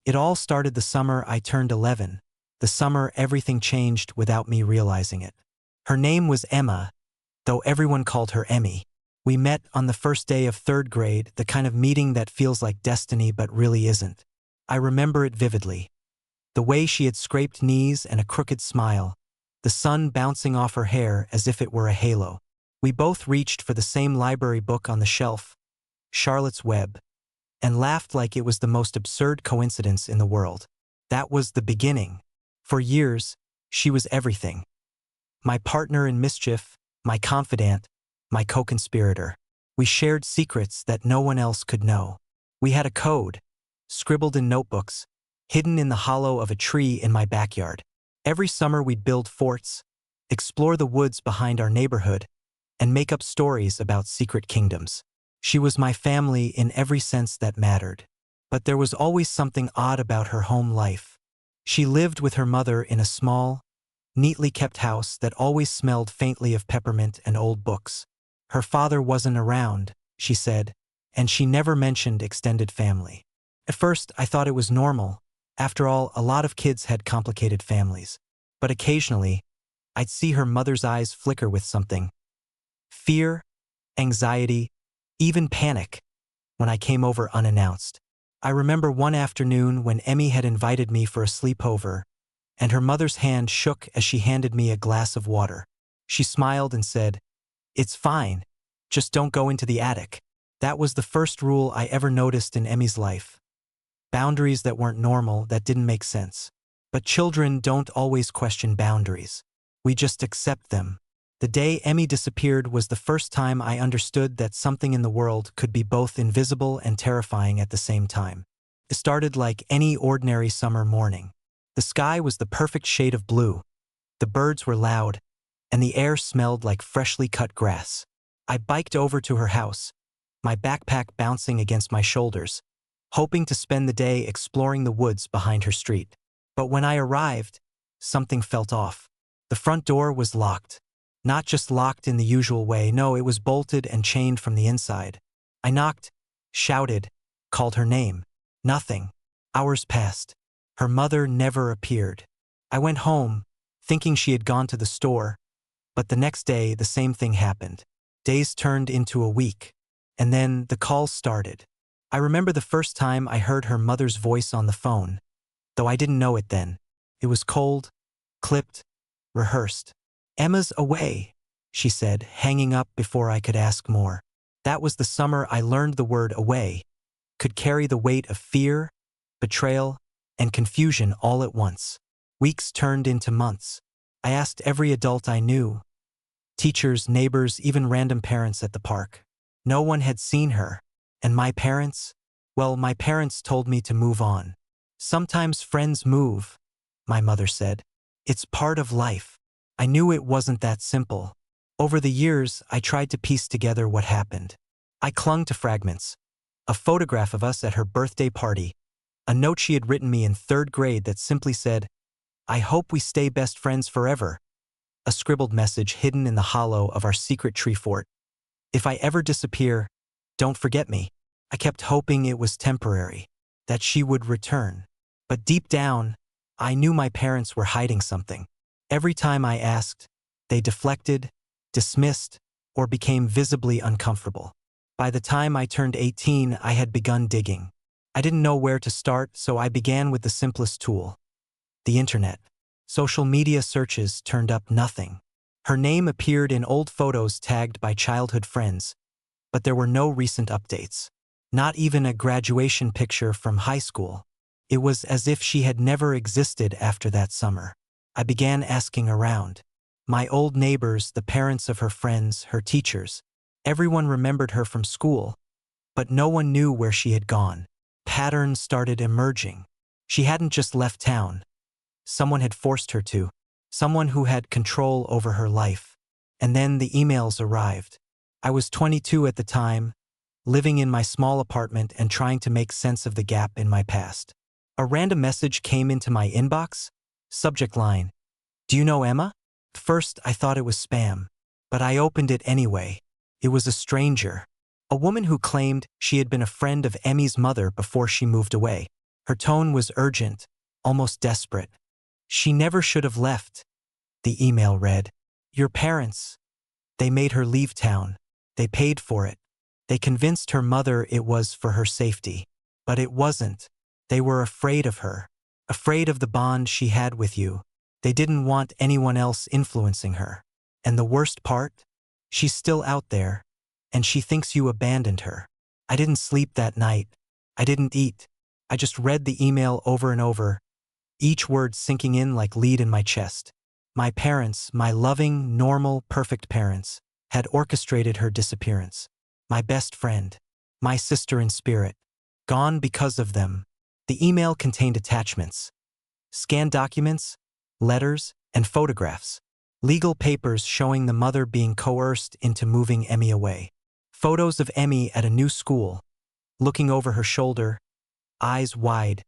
It all started the summer I turned 11, the summer everything changed without me realizing it. Her name was Emma, though everyone called her Emmy. We met on the first day of third grade, the kind of meeting that feels like destiny but really isn't. I remember it vividly. The way she had scraped knees and a crooked smile, the sun bouncing off her hair as if it were a halo. We both reached for the same library book on the shelf, Charlotte's Web, and laughed like it was the most absurd coincidence in the world. That was the beginning. For years, she was everything. My partner in mischief, my confidant, my co-conspirator. We shared secrets that no one else could know. We had a code, scribbled in notebooks, hidden in the hollow of a tree in my backyard. Every summer we'd build forts, explore the woods behind our neighborhood, and make up stories about secret kingdoms. She was my family in every sense that mattered. But there was always something odd about her home life. She lived with her mother in a small, neatly kept house that always smelled faintly of peppermint and old books. Her father wasn't around, she said, and she never mentioned extended family. At first, I thought it was normal. After all, a lot of kids had complicated families. But occasionally, I'd see her mother's eyes flicker with something. Fear, anxiety, even panic, when I came over unannounced. I remember one afternoon when Emmy had invited me for a sleepover, and her mother's hand shook as she handed me a glass of water. She smiled and said, "It's fine, just don't go into the attic." That was the first rule I ever noticed in Emmy's life. Boundaries that weren't normal, that didn't make sense. But children don't always question boundaries. We just accept them. The day Emmy disappeared was the first time I understood that something in the world could be both invisible and terrifying at the same time. It started like any ordinary summer morning. The sky was the perfect shade of blue. The birds were loud, and the air smelled like freshly cut grass. I biked over to her house, my backpack bouncing against my shoulders, hoping to spend the day exploring the woods behind her street. But when I arrived, something felt off. The front door was locked. Not just locked in the usual way, no, it was bolted and chained from the inside. I knocked, shouted, called her name. Nothing. Hours passed. Her mother never appeared. I went home, thinking she had gone to the store, but the next day the same thing happened. Days turned into a week, and then the calls started. I remember the first time I heard her mother's voice on the phone, though I didn't know it then. It was cold, clipped, rehearsed. "Emma's away," she said, hanging up before I could ask more. That was the summer I learned the word away could carry the weight of fear, betrayal, and confusion all at once. Weeks turned into months. I asked every adult I knew, teachers, neighbors, even random parents at the park. No one had seen her. And my parents? Well, my parents told me to move on. "Sometimes friends move," my mother said. "It's part of life." I knew it wasn't that simple. Over the years, I tried to piece together what happened. I clung to fragments. A photograph of us at her birthday party, a note she had written me in third grade that simply said, "I hope we stay best friends forever," a scribbled message hidden in the hollow of our secret tree fort. "If I ever disappear, don't forget me." I kept hoping it was temporary, that she would return. But deep down, I knew my parents were hiding something. Every time I asked, they deflected, dismissed, or became visibly uncomfortable. By the time I turned 18, I had begun digging. I didn't know where to start, so I began with the simplest tool: the internet. Social media searches turned up nothing. Her name appeared in old photos tagged by childhood friends, but there were no recent updates. Not even a graduation picture from high school. It was as if she had never existed after that summer. I began asking around. My old neighbors, the parents of her friends, her teachers. Everyone remembered her from school, but no one knew where she had gone. Patterns started emerging. She hadn't just left town. Someone had forced her to. Someone who had control over her life. And then the emails arrived. I was 22 at the time, living in my small apartment and trying to make sense of the gap in my past. A random message came into my inbox. Subject line: "Do you know Emma?" First, I thought it was spam, but I opened it anyway. It was a stranger. A woman who claimed she had been a friend of Emmy's mother before she moved away. Her tone was urgent, almost desperate. "She never should have left," the email read. "Your parents, they made her leave town. They paid for it. They convinced her mother it was for her safety. But it wasn't. They were afraid of her. Afraid of the bond she had with you. They didn't want anyone else influencing her. And the worst part? She's still out there, and she thinks you abandoned her." I didn't sleep that night. I didn't eat. I just read the email over and over, each word sinking in like lead in my chest. My parents, my loving, normal, perfect parents, had orchestrated her disappearance. My best friend, my sister in spirit, gone because of them. The email contained attachments, scanned documents, letters, and photographs. Legal papers showing the mother being coerced into moving Emmy away. Photos of Emmy at a new school, looking over her shoulder, eyes wide,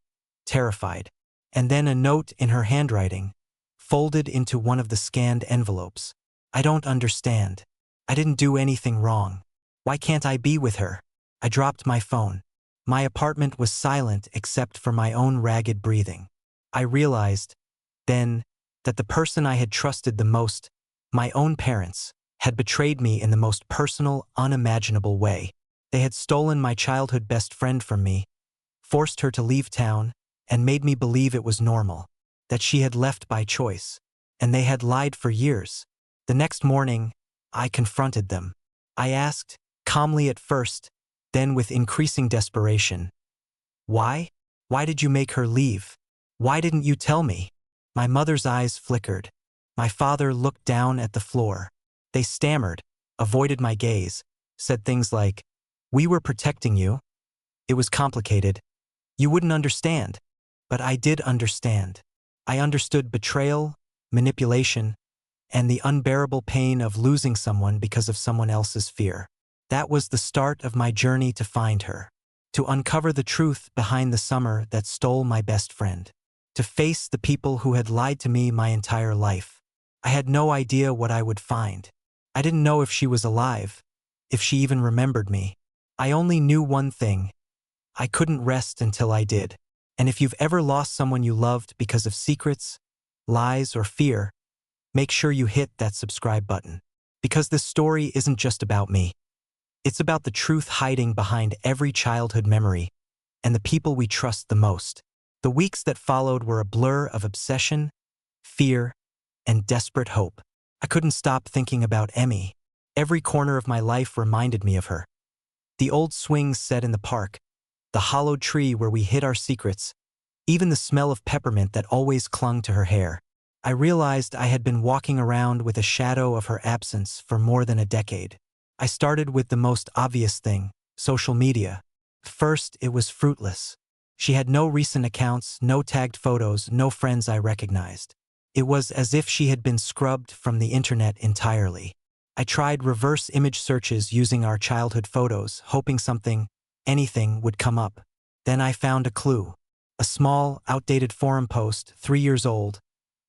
terrified. And then a note in her handwriting, folded into one of the scanned envelopes. "I don't understand. I didn't do anything wrong. Why can't I be with her?" I dropped my phone. My apartment was silent except for my own ragged breathing. I realized, then, that the person I had trusted the most, my own parents, had betrayed me in the most personal, unimaginable way. They had stolen my childhood best friend from me, forced her to leave town, and made me believe it was normal, that she had left by choice. And they had lied for years. The next morning, I confronted them. I asked, calmly at first, then with increasing desperation, "Why? Why did you make her leave? Why didn't you tell me?" My mother's eyes flickered. My father looked down at the floor. They stammered, avoided my gaze, said things like, "We were protecting you. It was complicated. You wouldn't understand." But I did understand. I understood betrayal, manipulation, and the unbearable pain of losing someone because of someone else's fear. That was the start of my journey to find her, to uncover the truth behind the summer that stole my best friend, to face the people who had lied to me my entire life. I had no idea what I would find. I didn't know if she was alive, if she even remembered me. I only knew one thing. I couldn't rest until I did. And if you've ever lost someone you loved because of secrets, lies, or fear, make sure you hit that subscribe button. Because this story isn't just about me. It's about the truth hiding behind every childhood memory and the people we trust the most. The weeks that followed were a blur of obsession, fear, and desperate hope. I couldn't stop thinking about Emmy. Every corner of my life reminded me of her. The old swings set in the park, the hollowed tree where we hid our secrets, even the smell of peppermint that always clung to her hair. I realized I had been walking around with a shadow of her absence for more than a decade. I started with the most obvious thing, social media. First, it was fruitless. She had no recent accounts, no tagged photos, no friends I recognized. It was as if she had been scrubbed from the internet entirely. I tried reverse image searches using our childhood photos, hoping anything would come up. Then I found a clue. A small, outdated forum post, 3 years old,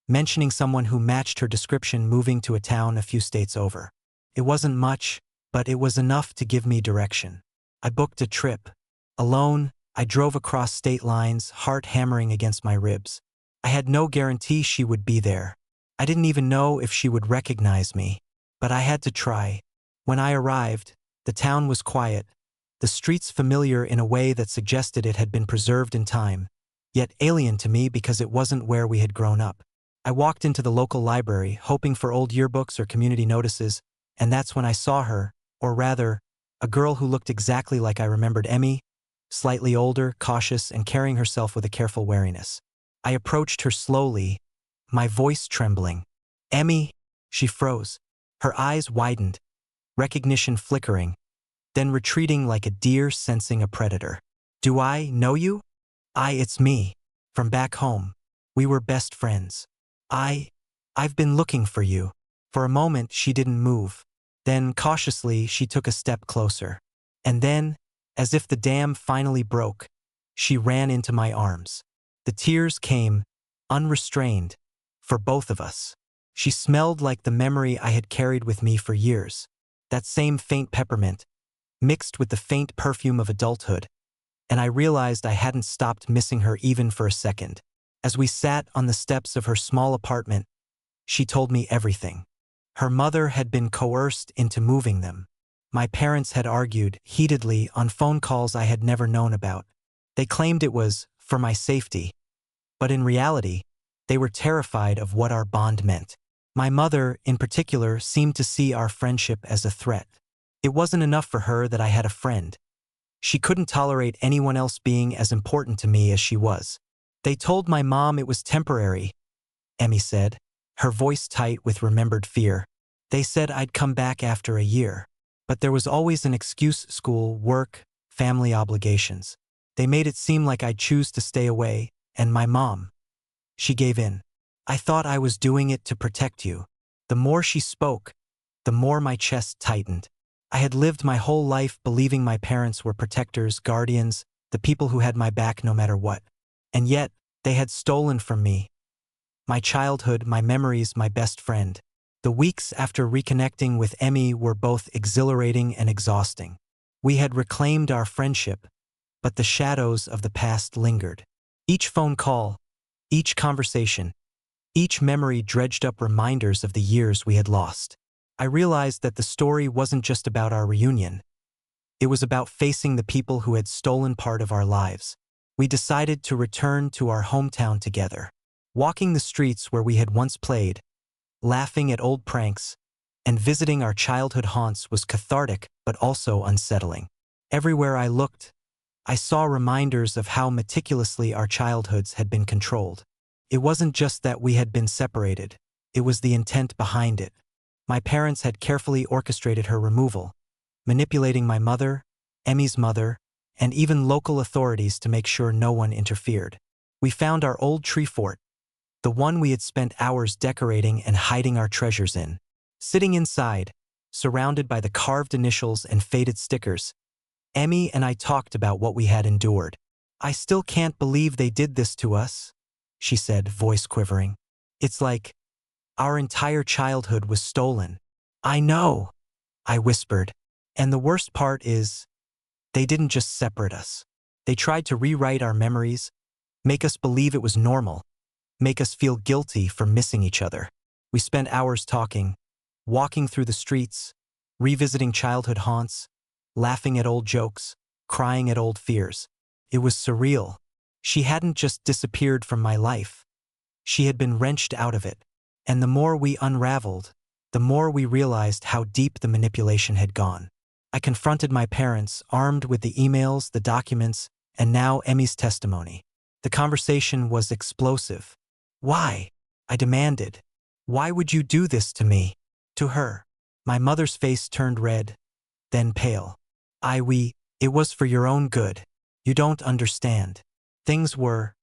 mentioning someone who matched her description moving to a town a few states over. It wasn't much, but it was enough to give me direction. I booked a trip. Alone, I drove across state lines, heart hammering against my ribs. I had no guarantee she would be there. I didn't even know if she would recognize me. But I had to try. When I arrived, the town was quiet, the streets familiar in a way that suggested it had been preserved in time, yet alien to me because it wasn't where we had grown up. I walked into the local library, hoping for old yearbooks or community notices, and that's when I saw her, or rather, a girl who looked exactly like I remembered Emmy, slightly older, cautious, and carrying herself with a careful wariness. I approached her slowly, my voice trembling. "Emmy," she froze. Her eyes widened, recognition flickering, then retreating like a deer sensing a predator. "Do I know you?" It's me. From back home. We were best friends. I've been looking for you." For a moment, she didn't move. Then, cautiously, she took a step closer. And then, as if the dam finally broke, she ran into my arms. The tears came, unrestrained, for both of us. She smelled like the memory I had carried with me for years. That same faint peppermint, mixed with the faint perfume of adulthood. and I realized I hadn't stopped missing her even for a second. As we sat on the steps of her small apartment, she told me everything. Her mother had been coerced into moving them. My parents had argued heatedly on phone calls I had never known about. They claimed it was for my safety, but in reality, they were terrified of what our bond meant. My mother, in particular, seemed to see our friendship as a threat. It wasn't enough for her that I had a friend. She couldn't tolerate anyone else being as important to me as she was. They told my mom it was temporary, Emmy said, her voice tight with remembered fear. They said I'd come back after a year. But there was always an excuse: school, work, family obligations. They made it seem like I'd choose to stay away, and my mom. She gave in. I thought I was doing it to protect you. The more she spoke, the more my chest tightened. I had lived my whole life believing my parents were protectors, guardians, the people who had my back no matter what. And yet, they had stolen from me my childhood, my memories, my best friend. The weeks after reconnecting with Emmy were both exhilarating and exhausting. We had reclaimed our friendship, but the shadows of the past lingered. Each phone call, each conversation, each memory dredged up reminders of the years we had lost. I realized that the story wasn't just about our reunion. It was about facing the people who had stolen part of our lives. We decided to return to our hometown together. Walking the streets where we had once played, laughing at old pranks, and visiting our childhood haunts was cathartic but also unsettling. Everywhere I looked, I saw reminders of how meticulously our childhoods had been controlled. It wasn't just that we had been separated, it was the intent behind it. My parents had carefully orchestrated her removal, manipulating my mother, Emmy's mother, and even local authorities to make sure no one interfered. We found our old tree fort, the one we had spent hours decorating and hiding our treasures in. Sitting inside, surrounded by the carved initials and faded stickers, Emmy and I talked about what we had endured. I still can't believe they did this to us, she said, voice quivering. It's like our entire childhood was stolen. I know, I whispered. And the worst part is, they didn't just separate us. They tried to rewrite our memories, make us believe it was normal, make us feel guilty for missing each other. We spent hours talking, walking through the streets, revisiting childhood haunts, laughing at old jokes, crying at old fears. It was surreal. She hadn't just disappeared from my life. She had been wrenched out of it. And the more we unraveled, the more we realized how deep the manipulation had gone. I confronted my parents, armed with the emails, the documents, and now Emmy's testimony. The conversation was explosive. Why? I demanded. Why would you do this to me? To her. My mother's face turned red, then pale. It was for your own good. You don't understand. Things were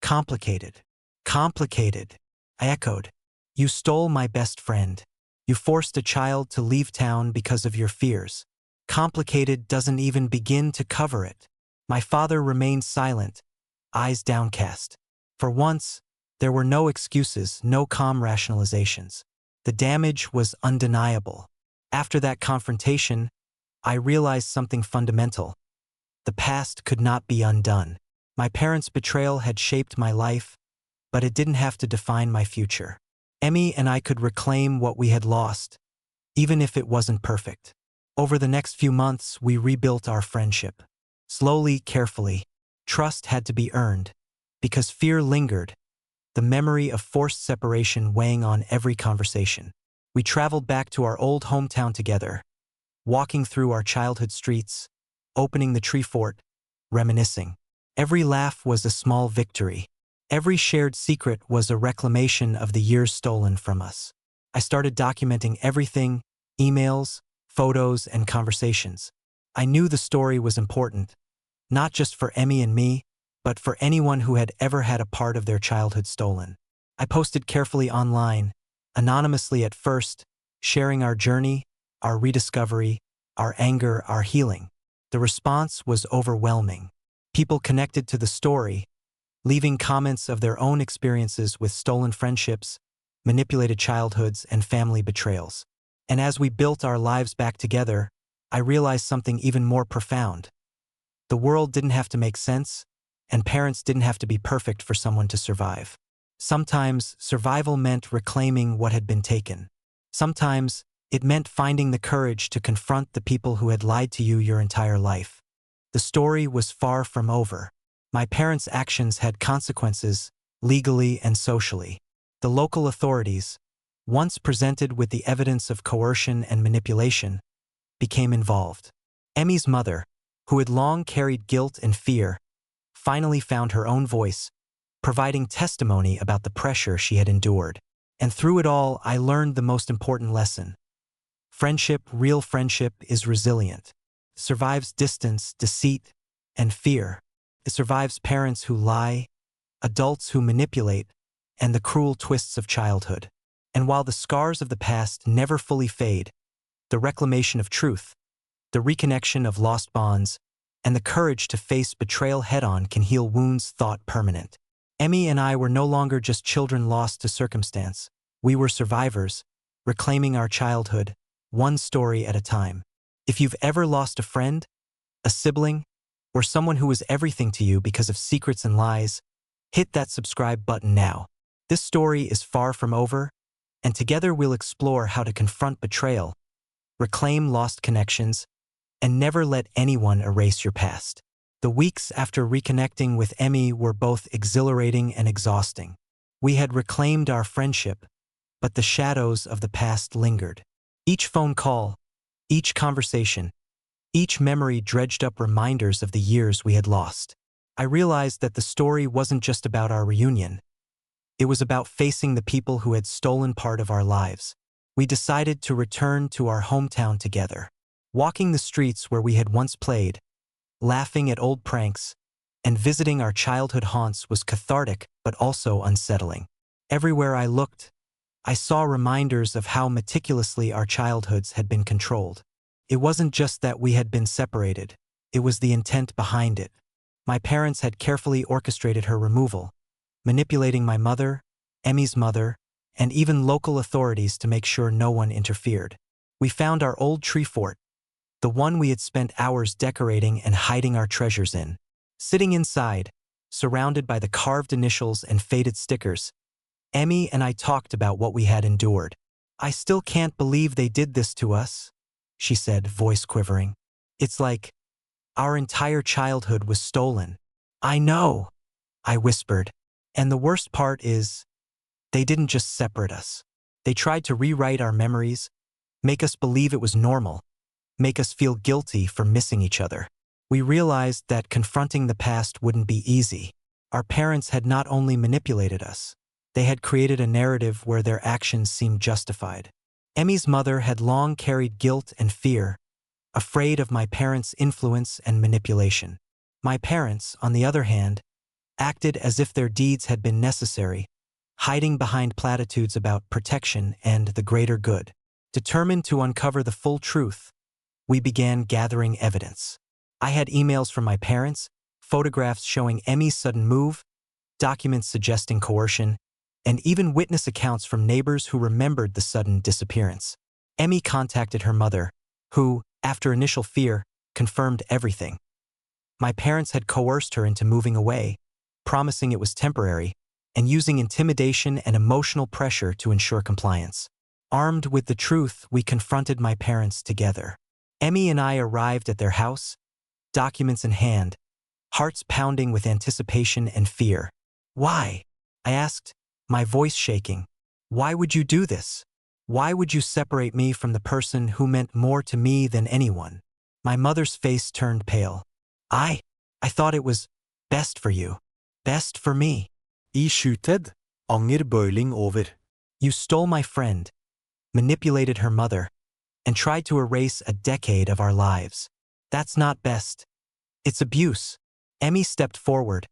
complicated. Complicated, I echoed. You stole my best friend. You forced a child to leave town because of your fears. Complicated doesn't even begin to cover it. My father remained silent, eyes downcast. For once, there were no excuses, no calm rationalizations. The damage was undeniable. After that confrontation, I realized something fundamental. The past could not be undone. My parents' betrayal had shaped my life, but it didn't have to define my future. Emmy and I could reclaim what we had lost, even if it wasn't perfect. Over the next few months, we rebuilt our friendship. Slowly, carefully. Trust had to be earned. Because fear lingered, the memory of forced separation weighing on every conversation. We traveled back to our old hometown together, walking through our childhood streets, opening the tree fort, reminiscing. Every laugh was a small victory. Every shared secret was a reclamation of the years stolen from us. I started documenting everything: emails, photos, and conversations. I knew the story was important, not just for Emmy and me, but for anyone who had ever had a part of their childhood stolen. I posted carefully online, anonymously at first, sharing our journey, our rediscovery, our anger, our healing. The response was overwhelming. People connected to the story, leaving comments of their own experiences with stolen friendships, manipulated childhoods, and family betrayals. And as we built our lives back together, I realized something even more profound. The world didn't have to make sense, and parents didn't have to be perfect for someone to survive. Sometimes, survival meant reclaiming what had been taken. Sometimes, it meant finding the courage to confront the people who had lied to you your entire life. The story was far from over. My parents' actions had consequences, legally and socially. The local authorities, once presented with the evidence of coercion and manipulation, became involved. Emmy's mother, who had long carried guilt and fear, finally found her own voice, providing testimony about the pressure she had endured. And through it all, I learned the most important lesson. Friendship, real friendship, is resilient. It survives distance, deceit, and fear. It survives parents who lie, adults who manipulate, and the cruel twists of childhood. And while the scars of the past never fully fade, the reclamation of truth, the reconnection of lost bonds, and the courage to face betrayal head-on can heal wounds thought permanent. Emmy and I were no longer just children lost to circumstance. We were survivors, reclaiming our childhood, one story at a time. If you've ever lost a friend, a sibling, or someone who was everything to you because of secrets and lies, hit that subscribe button now. This story is far from over, and together we'll explore how to confront betrayal, reclaim lost connections, and never let anyone erase your past. The weeks after reconnecting with Emmy were both exhilarating and exhausting. We had reclaimed our friendship, but the shadows of the past lingered. Each phone call, each conversation, each memory dredged up reminders of the years we had lost. I realized that the story wasn't just about our reunion. It was about facing the people who had stolen part of our lives. We decided to return to our hometown together. Walking the streets where we had once played, laughing at old pranks, and visiting our childhood haunts was cathartic but also unsettling. Everywhere I looked, I saw reminders of how meticulously our childhoods had been controlled. It wasn't just that we had been separated, it was the intent behind it. My parents had carefully orchestrated her removal, manipulating my mother, Emmy's mother, and even local authorities to make sure no one interfered. We found our old tree fort, the one we had spent hours decorating and hiding our treasures in. Sitting inside, surrounded by the carved initials and faded stickers, Emmy and I talked about what we had endured. "I still can't believe they did this to us," she said, voice quivering. "It's like our entire childhood was stolen." "I know," I whispered. "And the worst part is, they didn't just separate us. They tried to rewrite our memories, make us believe it was normal, make us feel guilty for missing each other." We realized that confronting the past wouldn't be easy. Our parents had not only manipulated us, they had created a narrative where their actions seemed justified. Emmy's mother had long carried guilt and fear, afraid of my parents' influence and manipulation. My parents, on the other hand, acted as if their deeds had been necessary, hiding behind platitudes about protection and the greater good. Determined to uncover the full truth, we began gathering evidence. I had emails from my parents, photographs showing Emmy's sudden move, documents suggesting coercion, and even witness accounts from neighbors who remembered the sudden disappearance. Emmy contacted her mother, who, after initial fear, confirmed everything. My parents had coerced her into moving away, promising it was temporary, and using intimidation and emotional pressure to ensure compliance. Armed with the truth, we confronted my parents together. Emmy and I arrived at their house, documents in hand, hearts pounding with anticipation and fear. "Why?" I asked, my voice shaking. "Why would you do this? Why would you separate me from the person who meant more to me than anyone?" My mother's face turned pale. I thought it was best for you. Best for me." I skjuthet, anger boiling over. "You stole my friend, manipulated her mother, and tried to erase a decade of our lives. That's not best. It's abuse." Emmy stepped forward,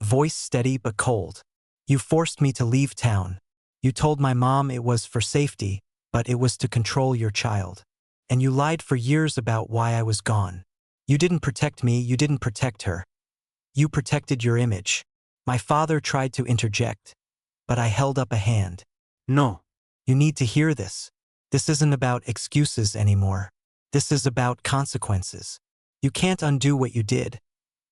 voice steady but cold. "You forced me to leave town. You told my mom it was for safety, but it was to control your child. And you lied for years about why I was gone. You didn't protect me, you didn't protect her. You protected your image." My father tried to interject, but I held up a hand. No. "You need to hear this. This isn't about excuses anymore. This is about consequences. You can't undo what you did,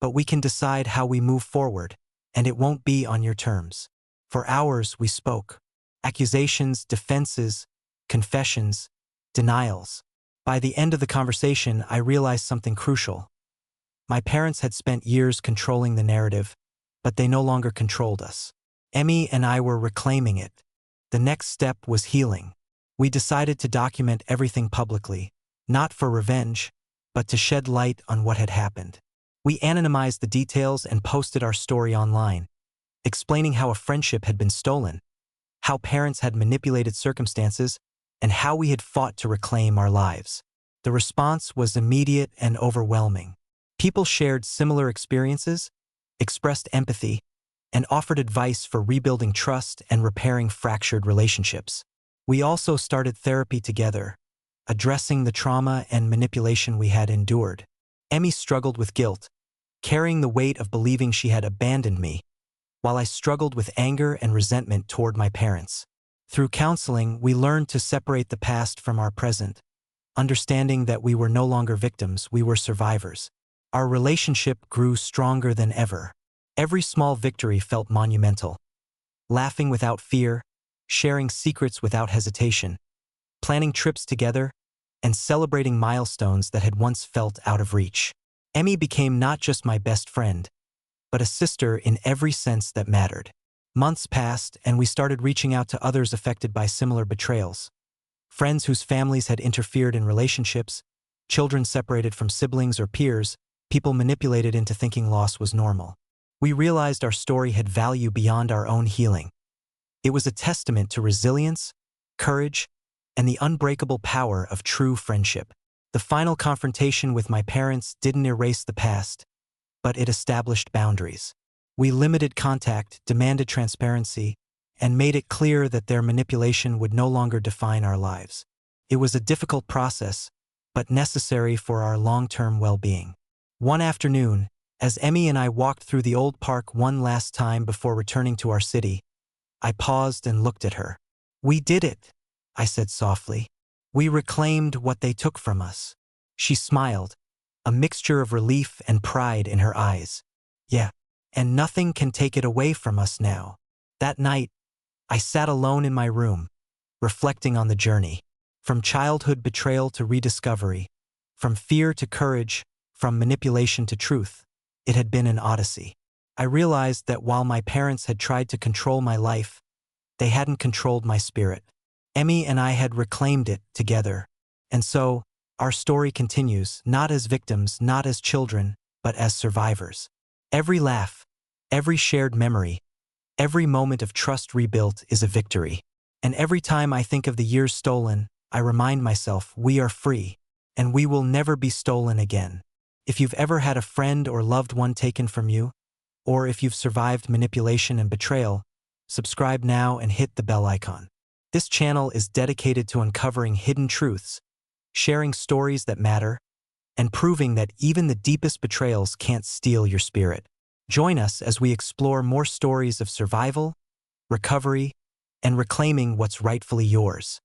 but we can decide how we move forward, and it won't be on your terms. For hours we spoke. Accusations, defenses, confessions, denials. By the end of the conversation, I realized something crucial. My parents had spent years controlling the narrative, but they no longer controlled us. Emmy and I were reclaiming it. The next step was healing. We decided to document everything publicly, not for revenge, but to shed light on what had happened. We anonymized the details and posted our story online, explaining how a friendship had been stolen, how parents had manipulated circumstances, and how we had fought to reclaim our lives. The response was immediate and overwhelming. People shared similar experiences, expressed empathy, and offered advice for rebuilding trust and repairing fractured relationships. We also started therapy together, addressing the trauma and manipulation we had endured. Emmy struggled with guilt, carrying the weight of believing she had abandoned me, while I struggled with anger and resentment toward my parents. Through counseling, we learned to separate the past from our present, understanding that we were no longer victims, we were survivors. Our relationship grew stronger than ever. Every small victory felt monumental. Laughing without fear, sharing secrets without hesitation, planning trips together, and celebrating milestones that had once felt out of reach. Emmy became not just my best friend, but a sister in every sense that mattered. Months passed, and we started reaching out to others affected by similar betrayals. Friends whose families had interfered in relationships, children separated from siblings or peers, people manipulated into thinking loss was normal. We realized our story had value beyond our own healing. It was a testament to resilience, courage, and the unbreakable power of true friendship. The final confrontation with my parents didn't erase the past, but it established boundaries. We limited contact, demanded transparency, and made it clear that their manipulation would no longer define our lives. It was a difficult process, but necessary for our long-term well-being. One afternoon, as Emmy and I walked through the old park one last time before returning to our city, I paused and looked at her. "We did it," I said softly. "We reclaimed what they took from us." She smiled, a mixture of relief and pride in her eyes. "Yeah, and nothing can take it away from us now." That night, I sat alone in my room, reflecting on the journey. From childhood betrayal to rediscovery, from fear to courage, from manipulation to truth, it had been an odyssey. I realized that while my parents had tried to control my life, they hadn't controlled my spirit. Emmy and I had reclaimed it together. And so, our story continues, not as victims, not as children, but as survivors. Every laugh, every shared memory, every moment of trust rebuilt is a victory. And every time I think of the years stolen, I remind myself we are free, and we will never be stolen again. If you've ever had a friend or loved one taken from you, or if you've survived manipulation and betrayal, subscribe now and hit the bell icon. This channel is dedicated to uncovering hidden truths, sharing stories that matter, and proving that even the deepest betrayals can't steal your spirit. Join us as we explore more stories of survival, recovery, and reclaiming what's rightfully yours.